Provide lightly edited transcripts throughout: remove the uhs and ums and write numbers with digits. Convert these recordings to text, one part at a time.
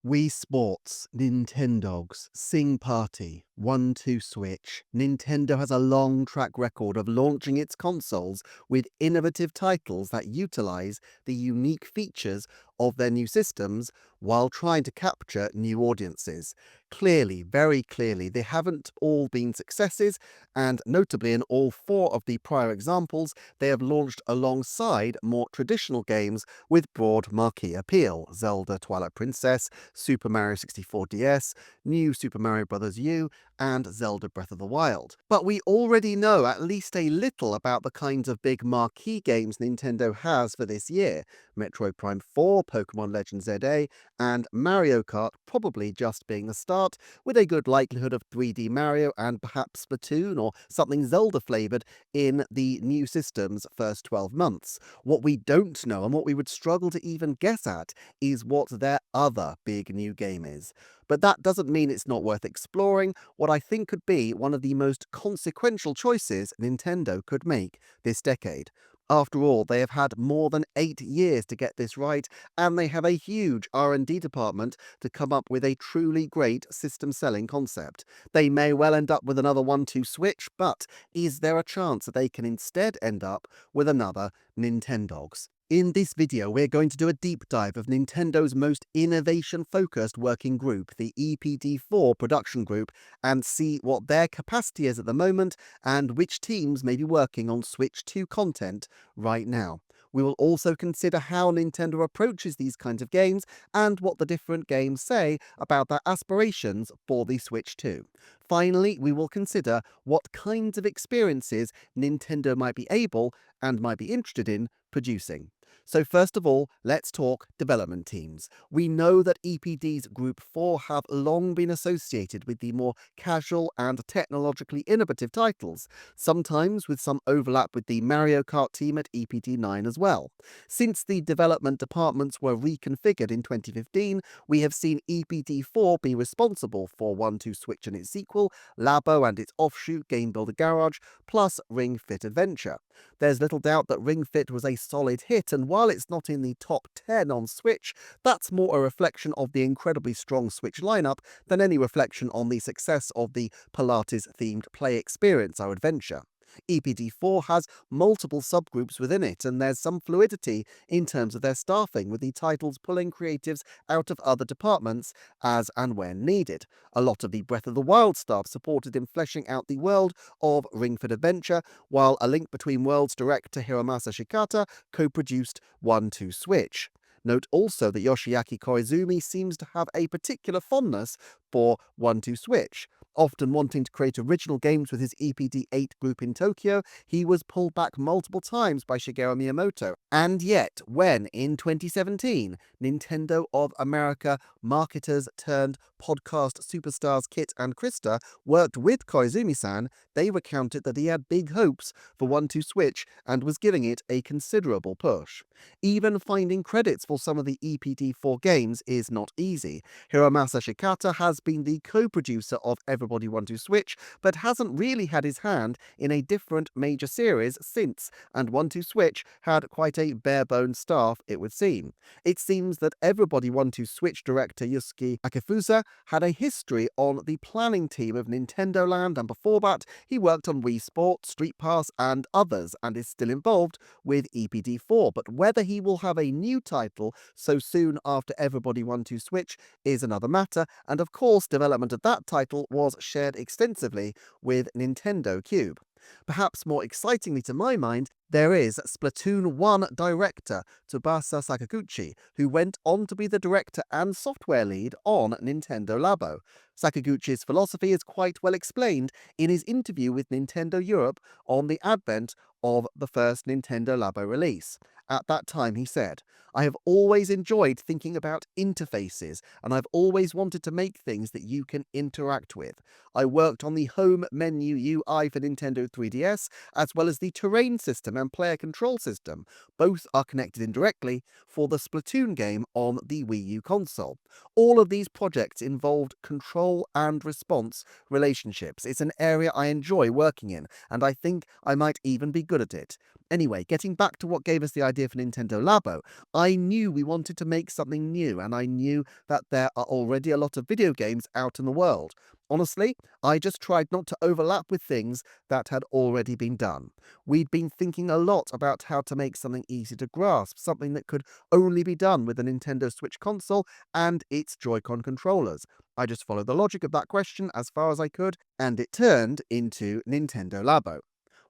Wii Sports, Nintendogs, Sing Party, 1-2 Switch. Nintendo has a long track record of launching its consoles with innovative titles that utilize the unique features of their new systems while trying to capture new audiences. Clearly, very clearly, they haven't all been successes, and notably in all four of the prior examples, they have launched alongside more traditional games with broad marquee appeal. Zelda Twilight Princess, Super Mario 64 DS, New Super Mario Bros. U, and Zelda Breath of the Wild. But we already know at least a little about the kinds of big marquee games Nintendo has for this year. Metroid Prime 4, Pokemon Legends ZA, and Mario Kart probably just being the start, with a good likelihood of 3D Mario and perhaps Splatoon or something Zelda flavoured in the new system's first 12 months. What we don't know, and what we would struggle to even guess at, is what their other big new game is. But that doesn't mean it's not worth exploring what I think could be one of the most consequential choices Nintendo could make this decade. After all, they have had more than 8 years to get this right, and they have a huge R&D department to come up with a truly great system-selling concept. They may well end up with another 1-2 Switch, but is there a chance that they can instead end up with another Nintendogs? In this video, we're going to do a deep dive of Nintendo's most innovation-focused working group, the EPD4 production group, and see what their capacity is at the moment and which teams may be working on Switch 2 content right now. We will also consider how Nintendo approaches these kinds of games and what the different games say about their aspirations for the Switch 2. Finally, we will consider what kinds of experiences Nintendo might be able and might be interested in producing. So first of all, let's talk development teams. We know that EPD's Group 4 have long been associated with the more casual and technologically innovative titles, sometimes with some overlap with the Mario Kart team at EPD9 as well. Since the development departments were reconfigured in 2015, we have seen EPD4 be responsible for 1-2 Switch and its sequel, Labo and its offshoot Game Builder Garage, plus Ring Fit Adventure. There's little doubt that Ring Fit was a solid hit, and while it's not in the top 10 on Switch, that's more a reflection of the incredibly strong Switch lineup than any reflection on the success of the Pilates-themed play experience or adventure. EPD4 has multiple subgroups within it, and there's some fluidity in terms of their staffing, with the titles pulling creatives out of other departments as and when needed. A lot of the Breath of the Wild staff supported in fleshing out the world of Ring Fit Adventure, while A Link Between Worlds director Hiromasa Shikata co-produced 1-2 Switch. Note also that Yoshiaki Koizumi seems to have a particular fondness for 1-2 Switch. Often wanting to create original games with his EPD8 group in Tokyo, he was pulled back multiple times by Shigeru Miyamoto. And yet, when, in 2017, Nintendo of America marketers turned podcast superstars Kit and Krista worked with Koizumi-san, they recounted that he had big hopes for 1-2 Switch and was giving it a considerable push. Even finding credits for some of the EPD4 games is not easy. Hiromasa Shikata has been the co-producer of Everybody 1-2 Switch, but hasn't really had his hand in a different major series since, and 1-2 Switch had quite a bare-bones staff, it would seem. It seems that Everybody 1-2 Switch director Yusuke Akifusa had a history on the planning team of Nintendo Land, and before that, he worked on Wii Sports, Street Pass, and others, and is still involved with EPD4. But whether he will have a new title so soon after Everybody 1-2 Switch is another matter, and of course, development of that title was shared extensively with Nintendo Cube. Perhaps more excitingly to my mind, there is Splatoon 1 director Tsubasa Sakaguchi, who went on to be the director and software lead on Nintendo Labo. Sakaguchi's philosophy is quite well explained in his interview with Nintendo Europe on the advent of the first Nintendo Labo release. At that time, he said, "I have always enjoyed thinking about interfaces, and I've always wanted to make things that you can interact with. I worked on the home menu UI for Nintendo 3DS, as well as the terrain system and player control system. Both are connected indirectly for the Splatoon game on the Wii U console. All of these projects involved control and response relationships. It's an area I enjoy working in, and I think I might even be good at it. Anyway, getting back to what gave us the idea for Nintendo Labo, I knew we wanted to make something new, and I knew that there are already a lot of video games out in the world. Honestly, I just tried not to overlap with things that had already been done. We'd been thinking a lot about how to make something easy to grasp, something that could only be done with a Nintendo Switch console and its Joy-Con controllers. I just followed the logic of that question as far as I could, and it turned into Nintendo Labo.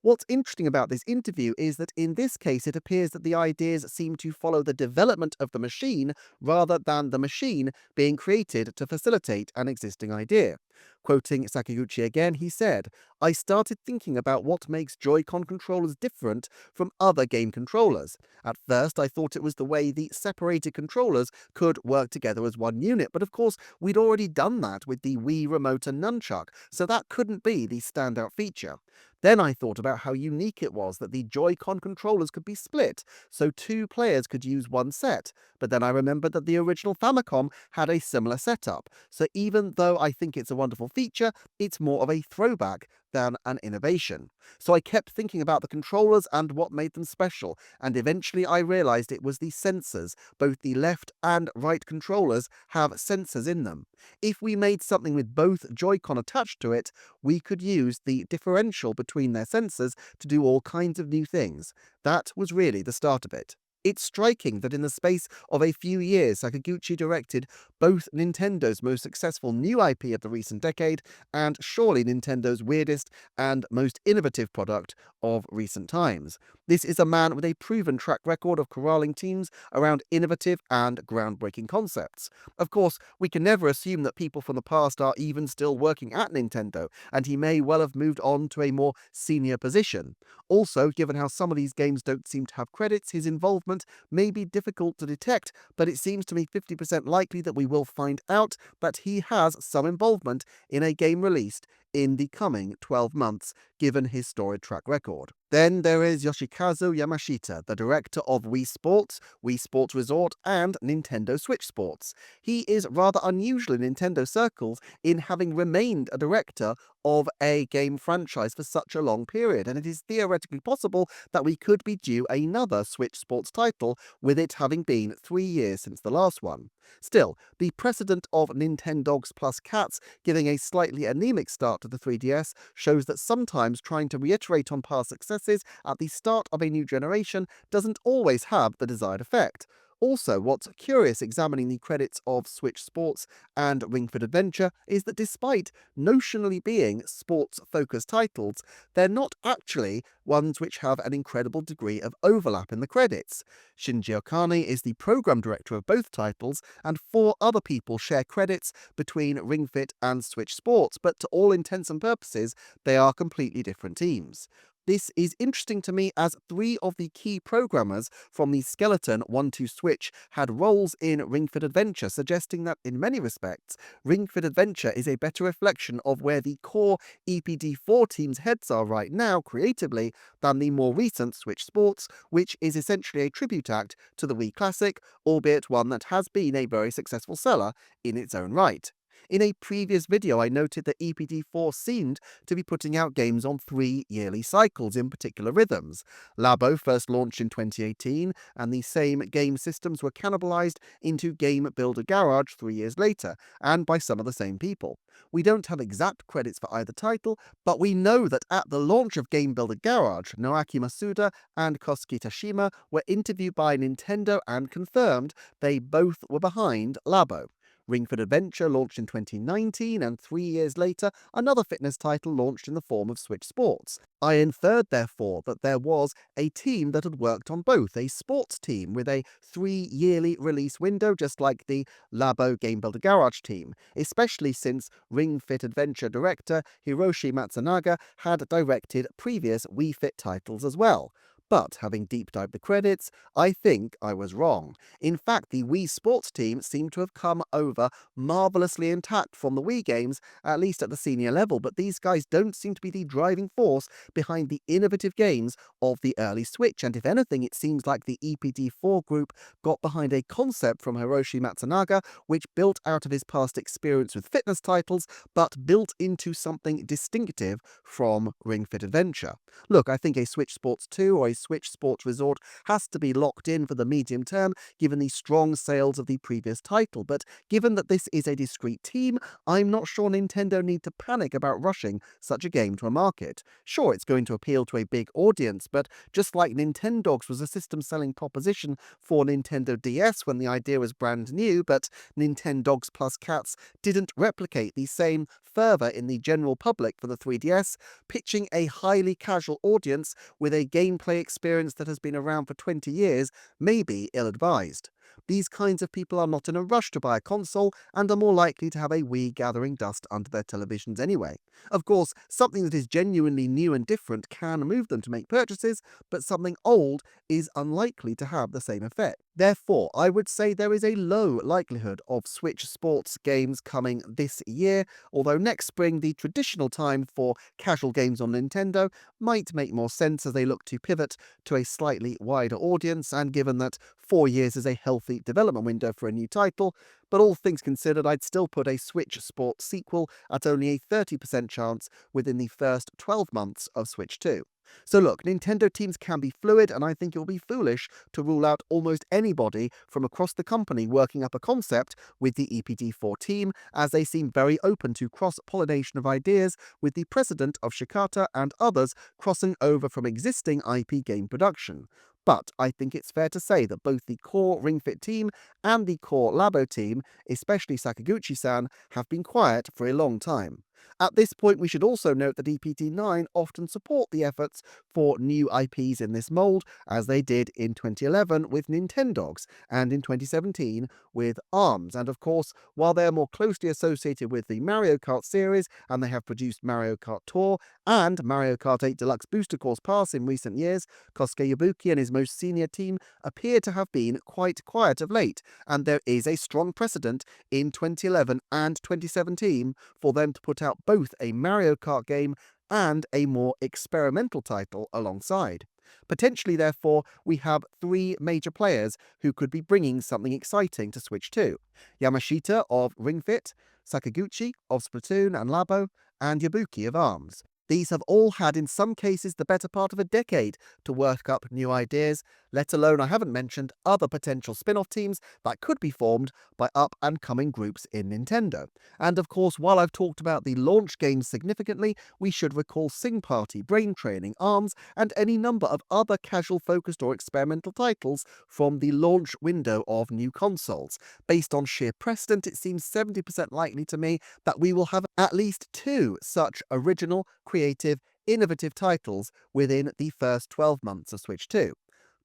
What's interesting about this interview is that in this case it appears that the ideas seem to follow the development of the machine rather than the machine being created to facilitate an existing idea. Quoting Sakaguchi again, he said, "I started thinking about what makes Joy-Con controllers different from other game controllers. At first I thought it was the way the separated controllers could work together as one unit, but of course we'd already done that with the Wii Remote and Nunchuck, so that couldn't be the standout feature. Then I thought about how unique it was that the Joy-Con controllers could be split, so two players could use one set. But then I remembered that the original Famicom had a similar setup, so even though I think it's a wonderful feature, it's more of a throwback than an innovation. So I kept thinking about the controllers and what made them special, and eventually I realized it was the sensors. Both the left and right controllers have sensors in them. If we made something with both Joy-Con attached to it, we could use the differential between their sensors to do all kinds of new things. That was really the start of it. It's striking that in the space of a few years, Sakaguchi directed both Nintendo's most successful new IP of the recent decade and surely Nintendo's weirdest and most innovative product of recent times. This is a man with a proven track record of corralling teams around innovative and groundbreaking concepts. Of course, we can never assume that people from the past are even still working at Nintendo, and he may well have moved on to a more senior position. Also, given how some of these games don't seem to have credits, his involvement may be difficult to detect, but it seems to me 50% likely that we will find out that he has some involvement in a game released in the coming 12 months, given his storied track record. Then there is Yoshikazu Yamashita, the director of Wii Sports, Wii Sports Resort, and Nintendo Switch Sports. He is rather unusual in Nintendo circles in having remained a director of a game franchise for such a long period, and it is theoretically possible that we could be due another Switch Sports title, with it having been 3 years since the last one. Still, the precedent of Nintendogs plus Cats giving a slightly anemic start to the 3DS shows that sometimes trying to reiterate on past successes at the start of a new generation doesn't always have the desired effect. Also, what's curious examining the credits of Switch Sports and Ring Fit Adventure is that despite notionally being sports-focused titles, they're not actually ones which have an incredible degree of overlap in the credits. Shinji Okane is the program director of both titles, and 4 other people share credits between Ring Fit and Switch Sports, but to all intents and purposes, they are completely different teams. This is interesting to me as 3 of the key programmers from the Skeleton 1-2 Switch had roles in Ring Fit Adventure, suggesting that in many respects, Ring Fit Adventure is a better reflection of where the core EPD4 team's heads are right now creatively than the more recent Switch Sports, which is essentially a tribute act to the Wii Classic, albeit one that has been a very successful seller in its own right. In a previous video, I noted that EPD4 seemed to be putting out games on 3 yearly cycles in particular rhythms. Labo first launched in 2018, and the same game systems were cannibalized into Game Builder Garage 3 years later, and by some of the same people. We don't have exact credits for either title, but we know that at the launch of Game Builder Garage, Naoaki Masuda and Kosuke Tashima were interviewed by Nintendo and confirmed they both were behind Labo. Ring Fit Adventure launched in 2019, and 3 years later, another fitness title launched in the form of Switch Sports. I inferred, therefore, that there was a team that had worked on both, a sports team with a 3-yearly release window, just like the Labo Game Builder Garage team, especially since Ring Fit Adventure director Hiroshi Matsunaga had directed previous Wii Fit titles as well. But having deep dived the credits, I think I was wrong. In fact, the Wii Sports team seemed to have come over marvelously intact from the Wii games, at least at the senior level, but these guys don't seem to be the driving force behind the innovative games of the early Switch, and if anything, it seems like the EPD4 group got behind a concept from Hiroshi Matsunaga, which built out of his past experience with fitness titles, but built into something distinctive from Ring Fit Adventure. Look, I think a Switch Sports 2 or a Switch Sports Resort has to be locked in for the medium term, given the strong sales of the previous title. But given that this is a discrete team, I'm not sure Nintendo need to panic about rushing such a game to a market. Sure, it's going to appeal to a big audience, but just like Nintendogs was a system-selling proposition for Nintendo DS when the idea was brand new, but Nintendogs plus Cats didn't replicate the same fervor in the general public for the 3DS, pitching a highly casual audience with a gameplay experience that has been around for 20 years may be ill-advised. These kinds of people are not in a rush to buy a console and are more likely to have a Wii gathering dust under their televisions anyway. Of course, something that is genuinely new and different can move them to make purchases, but something old is unlikely to have the same effect. Therefore, I would say there is a low likelihood of Switch sports games coming this year, although next spring, the traditional time for casual games on Nintendo, might make more sense as they look to pivot to a slightly wider audience, and given that 4 years is a healthy development window for a new title, but all things considered, I'd still put a Switch sports sequel at only a 30% chance within the first 12 months of Switch 2. So look, Nintendo teams can be fluid, and I think it will be foolish to rule out almost anybody from across the company working up a concept with the EPD4 team, as they seem very open to cross-pollination of ideas, with the president of Shikata and others crossing over from existing IP game production. But I think it's fair to say that both the core Ring Fit team and the core Labo team, especially Sakaguchi-san, have been quiet for a long time. At this point, we should also note that EPT9 often support the efforts for new IPs in this mold, as they did in 2011 with Nintendogs and in 2017 with ARMS. And of course, while they are more closely associated with the Mario Kart series, and they have produced Mario Kart Tour and Mario Kart 8 Deluxe Booster Course Pass in recent years, Kosuke Ibuki and his most senior team appear to have been quite quiet of late, and there is a strong precedent in 2011 and 2017 for them to put out both a Mario Kart game and a more experimental title alongside. Potentially, therefore, we have 3 major players who could be bringing something exciting to Switch 2. Yamashita of Ring Fit, Sakaguchi of Splatoon and Labo, and Yabuki of ARMS. These have all had, in some cases, the better part of a decade to work up new ideas, let alone, I haven't mentioned, other potential spin-off teams that could be formed by up-and-coming groups in Nintendo. And of course, while I've talked about the launch games significantly, we should recall Sing Party, Brain Training, ARMS, and any number of other casual-focused or experimental titles from the launch window of new consoles. Based on sheer precedent, it seems 70% likely to me that we will have at least 2 such original, creative, innovative titles within the first 12 months of Switch 2.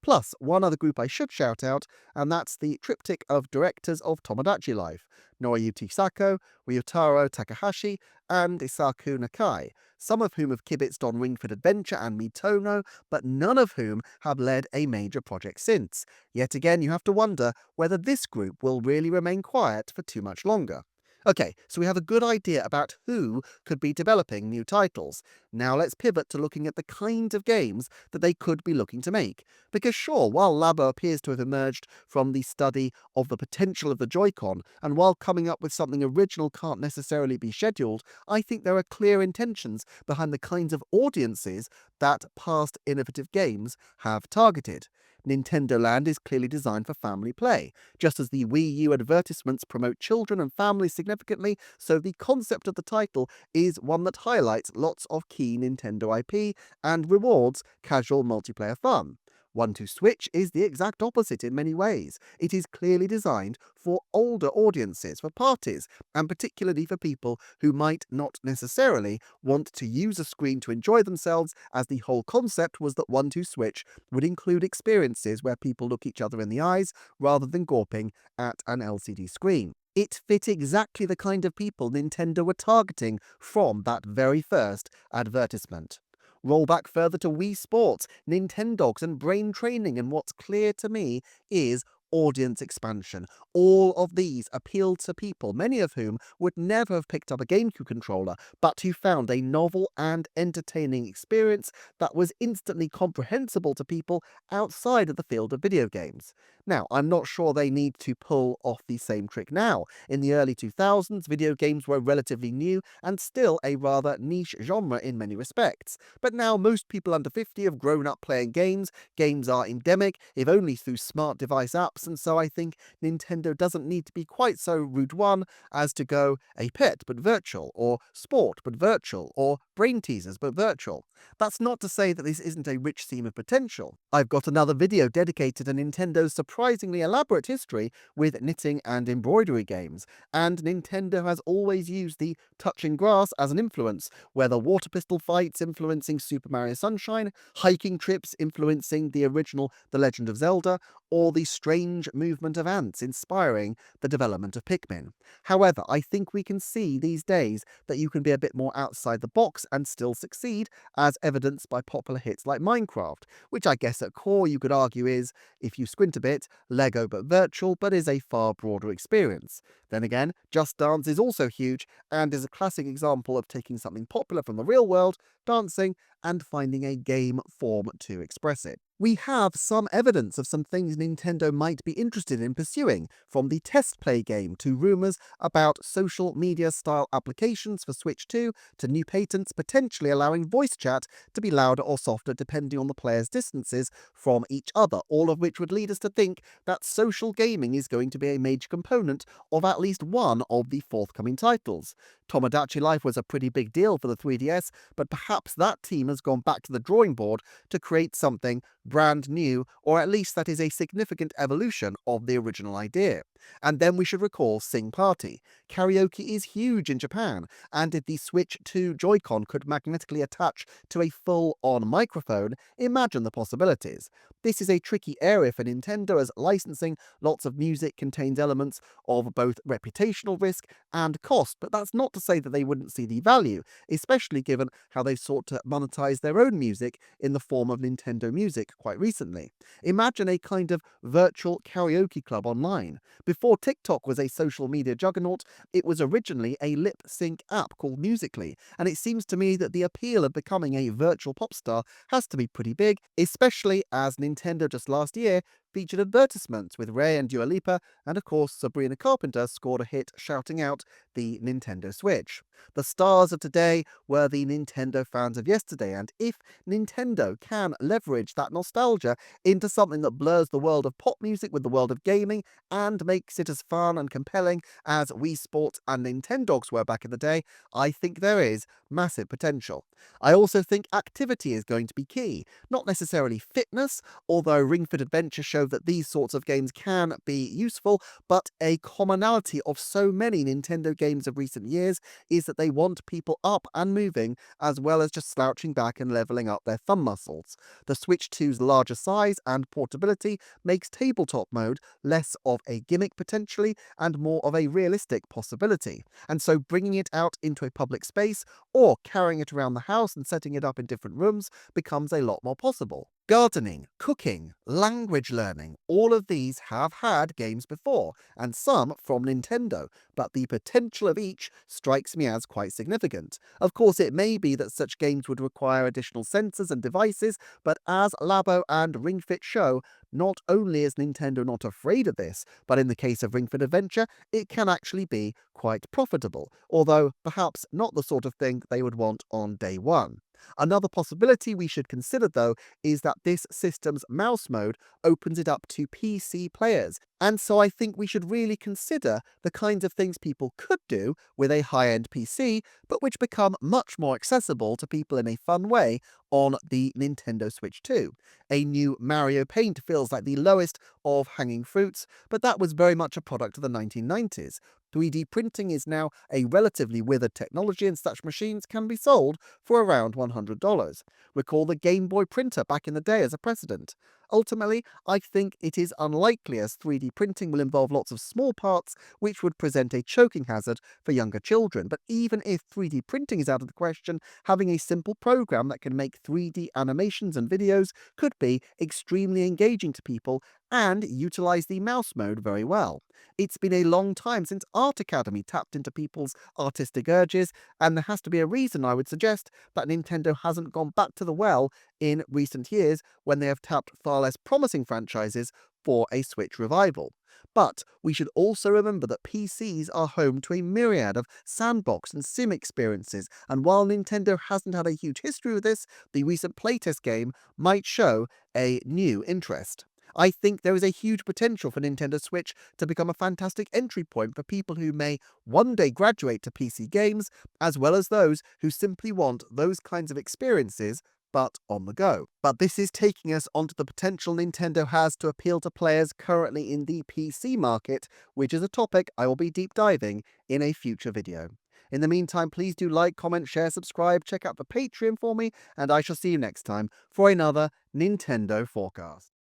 Plus, one other group I should shout out, and that's the triptych of directors of Tomodachi Life: Noriyuki Sako, Ryutaro Takahashi, and Isaku Nakai, some of whom have kibitzed on Ring Fit Adventure and Miitono, but none of whom have led a major project since. Yet again, you have to wonder whether this group will really remain quiet for too much longer. Okay, so we have a good idea about who could be developing new titles. Now let's pivot to looking at the kind of games that they could be looking to make. Because sure, while Labo appears to have emerged from the study of the potential of the Joy-Con, and while coming up with something original can't necessarily be scheduled, I think there are clear intentions behind the kinds of audiences that past innovative games have targeted. Nintendo Land is clearly designed for family play. Just as the Wii U advertisements promote children and families significantly, so the concept of the title is one that highlights lots of key Nintendo IP and rewards casual multiplayer fun. 1-2-Switch is the exact opposite in many ways. It is clearly designed for older audiences, for parties, and particularly for people who might not necessarily want to use a screen to enjoy themselves, as the whole concept was that 1-2-Switch would include experiences where people look each other in the eyes rather than gawping at an LCD screen. It fit exactly the kind of people Nintendo were targeting from that very first advertisement. Roll back further to Wii Sports, Nintendogs, and Brain Training, and what's clear to me is audience expansion. All of these appealed to people, many of whom would never have picked up a GameCube controller, but who found a novel and entertaining experience that was instantly comprehensible to people outside of the field of video games. Now, I'm not sure they need to pull off the same trick now. In the early 2000s, video games were relatively new and still a rather niche genre in many respects. But now most people under 50 have grown up playing games. Games are endemic, if only through smart device apps, and so I think Nintendo doesn't need to be quite so route one as to go a pet but virtual, or sport but virtual, or brain teasers but virtual. That's not to say that this isn't a rich seam of potential. I've got another video dedicated to Nintendo's surprisingly elaborate history with knitting and embroidery games, and Nintendo has always used the touching grass as an influence, whether water pistol fights influencing Super Mario Sunshine, hiking trips influencing the original The Legend of Zelda, or the strange movement of ants inspiring the development of Pikmin. However, I think we can see these days that you can be a bit more outside the box and still succeed, as evidenced by popular hits like Minecraft, which I guess at core you could argue is, if you squint a bit, Lego but virtual, but is a far broader experience. Then again, Just Dance is also huge and is a classic example of taking something popular from the real world, dancing, and finding a game form to express it. We have some evidence of some things Nintendo might be interested in pursuing, from the test play game to rumours about social media style applications for Switch 2 to new patents potentially allowing voice chat to be louder or softer depending on the player's distances from each other, all of which would lead us to think that social gaming is going to be a major component of at least one of the forthcoming titles. Tomodachi Life was a pretty big deal for the 3DS, but perhaps that team has gone back to the drawing board to create something brand new, or at least that is a significant evolution of the original idea. And then we should recall Sing Party. Karaoke is huge in Japan, and if the Switch 2 Joy-Con could magnetically attach to a full-on microphone, imagine the possibilities. This is a tricky area for Nintendo, as licensing lots of music contains elements of both reputational risk and cost, but that's not to say that they wouldn't see the value, especially given how they've sought to monetize their own music in the form of Nintendo Music quite recently. Imagine a kind of virtual karaoke club online. Before TikTok was a social media juggernaut, it was originally a lip sync app called Musical.ly, and it seems to me that the appeal of becoming a virtual pop star has to be pretty big, especially as Nintendo just last year featured advertisements with Ray and Dua Lipa, and of course Sabrina Carpenter scored a hit shouting out the Nintendo Switch. The stars of today were the Nintendo fans of yesterday, and if Nintendo can leverage that nostalgia into something that blurs the world of pop music with the world of gaming and makes it as fun and compelling as Wii Sports and Nintendogs were back in the day, I think there is massive potential. I also think activity is going to be key, not necessarily fitness, although Ring Fit Adventure showed that these sorts of games can be useful, but a commonality of so many Nintendo games of recent years is that they want people up and moving, as well as just slouching back and leveling up their thumb muscles. The Switch 2's larger size and portability makes tabletop mode less of a gimmick potentially and more of a realistic possibility, and so bringing it out into a public space or carrying it around the house and setting it up in different rooms becomes a lot more possible. Gardening, cooking, language learning, all of these have had games before, and some from Nintendo, but the potential of each strikes me as quite significant. Of course, it may be that such games would require additional sensors and devices, but as Labo and Ring Fit show, not only is Nintendo not afraid of this, but in the case of Ring Fit Adventure, it can actually be quite profitable, although perhaps not the sort of thing they would want on day one. Another possibility we should consider, though, is that this system's mouse mode opens it up to PC players, and so I think we should really consider the kinds of things people could do with a high-end PC, but which become much more accessible to people in a fun way on the Nintendo Switch 2. A new Mario Paint feels like the lowest of hanging fruits, but that was very much a product of the 1990s. 3D printing is now a relatively withered technology, and such machines can be sold for around $100. Recall the Game Boy printer back in the day as a precedent. Ultimately, I think it is unlikely, as 3D printing will involve lots of small parts which would present a choking hazard for younger children. But even if 3D printing is out of the question, having a simple program that can make 3D animations and videos could be extremely engaging to people and utilize the mouse mode very well. It's been a long time since Art Academy tapped into people's artistic urges, and there has to be a reason, I would suggest, that Nintendo hasn't gone back to the well in recent years when they have tapped far less promising franchises for a Switch revival. But we should also remember that PCs are home to a myriad of sandbox and sim experiences, and while Nintendo hasn't had a huge history with this, the recent playtest game might show a new interest. I think there is a huge potential for Nintendo Switch to become a fantastic entry point for people who may one day graduate to PC games, as well as those who simply want those kinds of experiences but on the go. But this is taking us onto the potential Nintendo has to appeal to players currently in the PC market, which is a topic I will be deep diving in a future video. In the meantime, please do like, comment, share, subscribe, check out the Patreon for me, and I shall see you next time for another Nintendo Forecast.